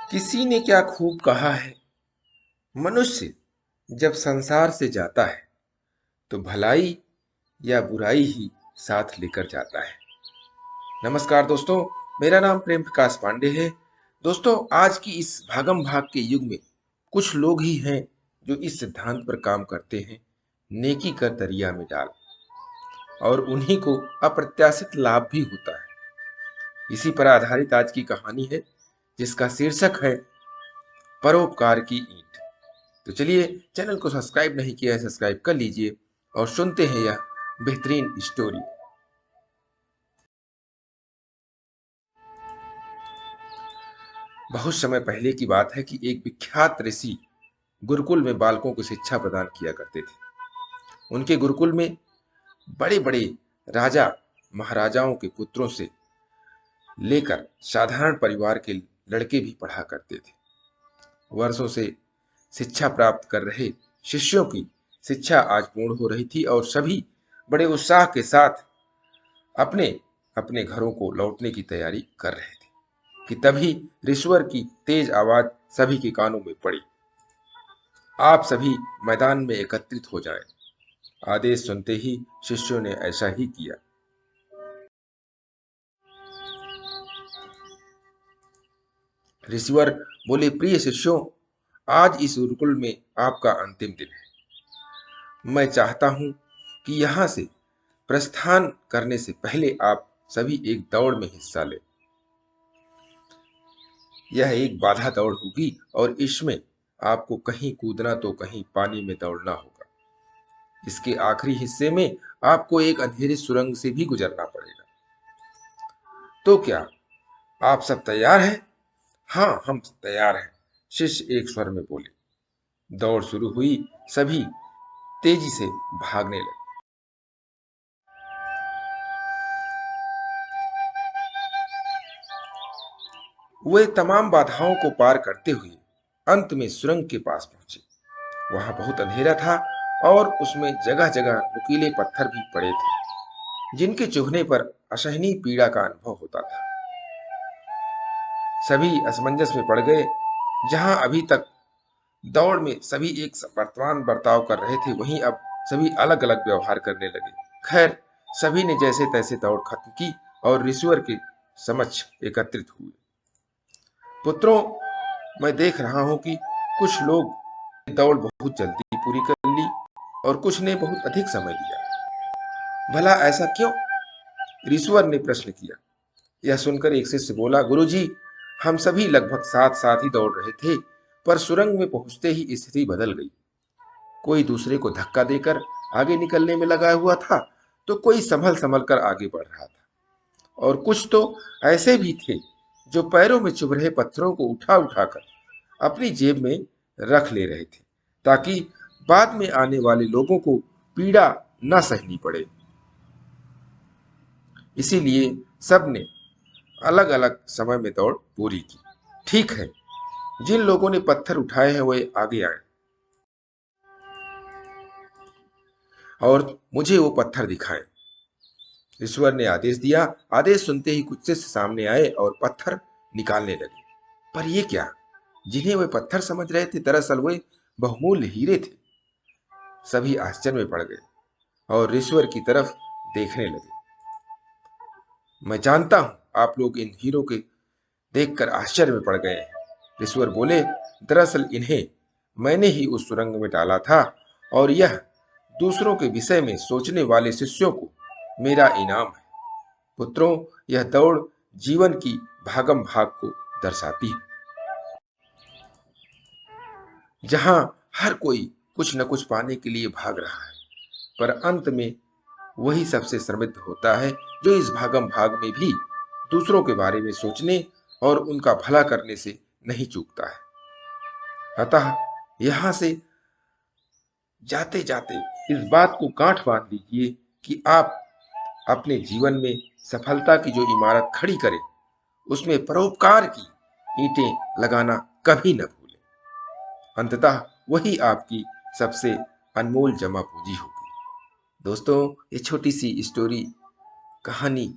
किसी ने क्या खूब कहा है, मनुष्य जब संसार से जाता है तो भलाई या बुराई ही साथ लेकर जाता है। नमस्कार दोस्तों, मेरा नाम प्रेम प्रकाश पांडे है। दोस्तों, आज की इस भागम भाग के युग में कुछ लोग ही हैं जो इस सिद्धांत पर काम करते हैं, नेकी कर दरिया में डाल, और उन्हीं को अप्रत्याशित लाभ भी होता है। इसी पर आधारित आज की कहानी है, जिसका शीर्षक है परोपकार की ईंट। तो चलिए, चैनल को सब्सक्राइब नहीं किया है, सब्सक्राइब कर लीजिए और सुनते हैं यह बेहतरीन स्टोरी। बहुत समय पहले की बात है कि एक विख्यात ऋषि गुरुकुल में बालकों को शिक्षा प्रदान किया करते थे। उनके गुरुकुल में बड़े बड़े राजा महाराजाओं के पुत्रों से लेकर साधारण परिवार के लड़के भी पढ़ा करते थे। वर्षों से शिक्षा प्राप्त कर रहे शिष्यों की शिक्षा आज पूर्ण हो रही थी और सभी बड़े उत्साह के साथ अपने अपने घरों को लौटने की तैयारी कर रहे थे कि तभी ऋषवर की तेज आवाज सभी के कानों में पड़ी। आप सभी मैदान में एकत्रित हो जाएं। आदेश सुनते ही शिष्यों ने ऐसा ही किया। ऋषिवर बोले, प्रिय शिष्यों, आज इस गुरुकुल में आपका अंतिम दिन है। मैं चाहता हूं कि यहां से प्रस्थान करने से पहले आप सभी एक दौड़ में हिस्सा लें। यह एक बाधा दौड़ होगी और इसमें आपको कहीं कूदना तो कहीं पानी में दौड़ना होगा। इसके आखिरी हिस्से में आपको एक अंधेरी सुरंग से भी गुजरना पड़ेगा। तो क्या आप सब तैयार हैं? हाँ, हम तैयार हैं, शिष्य एक स्वर में बोले। दौड़ शुरू हुई। सभी तेजी से भागने लगे। वे तमाम बाधाओं को पार करते हुए अंत में सुरंग के पास पहुंचे। वहां बहुत अंधेरा था और उसमें जगह जगह नुकीले पत्थर भी पड़े थे, जिनके चुभने पर असहनीय पीड़ा का अनुभव होता था। सभी असमंजस में पड़ गए। जहां अभी तक दौड़ में सभी एक वर्तमान बर्ताव कर रहे थे, वहीं अब सभी अलग अलग व्यवहार करने लगे। खैर, सभी ने जैसे तैसे दौड़ खत्म की और ऋषिवर के समक्ष एकत्रित हुए। पुत्रों, मैं देख रहा हूं कि कुछ लोग दौड़ बहुत जल्दी पूरी कर ली और कुछ ने बहुत अधिक समय लिया। भला ऐसा क्यों? ऋषिवर ने प्रश्न किया। यह सुनकर एक शिष्य बोला, गुरुजी, हम सभी लगभग साथ साथ ही दौड़ रहे थे, पर सुरंग में पहुंचते ही स्थिति बदल गई। कोई दूसरे को धक्का देकर आगे निकलने में लगा हुआ था, तो कोई संभल संभल कर आगे बढ़ रहा था, और कुछ तो ऐसे भी थे जो पैरों में चुभ रहे पत्थरों को उठा उठाकर अपनी जेब में रख ले रहे थे, ताकि बाद में आने वाले लोगों को पीड़ा न सहनी पड़े। इसीलिए सबने अलग अलग समय में दौड़ पूरी की। ठीक है, जिन लोगों ने पत्थर उठाए हैं वे आगे आए और मुझे वो पत्थर दिखाएं। ईश्वर ने आदेश दिया। आदेश सुनते ही कुछ शिष्य सामने आए और पत्थर निकालने लगे। पर ये क्या? जिन्हें वे पत्थर समझ रहे थे, दरअसल वे बहुमूल्य हीरे थे। सभी आश्चर्य में पड़ गए और ईश्वर की तरफ देखने लगे। मैं जानता हूं आप लोग इन हीरो के देखकर आश्चर्य में पड़ गए हैं। ईश्वर बोले, दरअसल इन्हें मैंने ही उस सुरंग में डाला था, और यह दूसरों के विषय में सोचने वाले शिष्यों को मेरा इनाम है। पुत्रों, यह दौड़ जीवन की भागम भाग को दर्शाती है, जहां हर कोई कुछ न कुछ पाने के लिए भाग रहा है, पर अंत में वही सबसे समृद्ध होता है जो इस भागम भाग में भी दूसरों के बारे में सोचने और उनका भला करने से नहीं चूकता है। अतः यहां से जाते जाते इस बात को गांठ बांध लीजिए कि आप अपने जीवन में सफलता की जो इमारत खड़ी करें, उसमें परोपकार की ईंटें लगाना कभी न भूलें। अंततः वही आपकी सबसे अनमोल जमा पूंजी होगी। दोस्तों, ये छोटी सी स्टोरी कहानी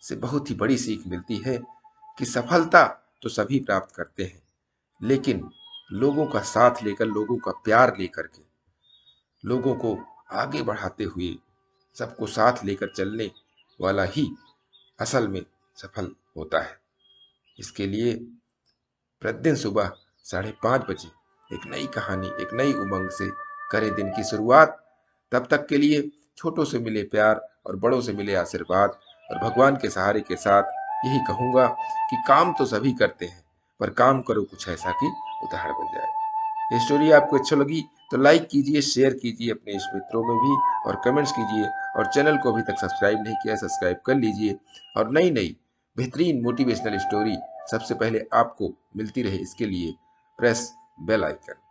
से बहुत ही बड़ी सीख मिलती है कि सफलता तो सभी प्राप्त करते हैं, लेकिन लोगों का साथ लेकर, लोगों का प्यार लेकर के, लोगों को आगे बढ़ाते हुए, सबको साथ लेकर चलने वाला ही असल में सफल होता है। इसके लिए प्रतिदिन सुबह 5:30 बजे एक नई कहानी, एक नई उमंग से करें दिन की शुरुआत। तब तक के लिए छोटों से मिले प्यार और बड़ों से मिले आशीर्वाद और भगवान के सहारे के साथ यही कहूँगा कि काम तो सभी करते हैं, पर काम करो कुछ ऐसा कि उदाहरण बन जाए। ये स्टोरी आपको अच्छी लगी तो लाइक कीजिए, शेयर कीजिए अपने इष्ट मित्रों में भी, और कमेंट्स कीजिए। और चैनल को अभी तक सब्सक्राइब नहीं किया है, सब्सक्राइब कर लीजिए। और नई नई बेहतरीन मोटिवेशनल स्टोरी सबसे पहले आपको मिलती रहे, इसके लिए प्रेस बेल आइकन।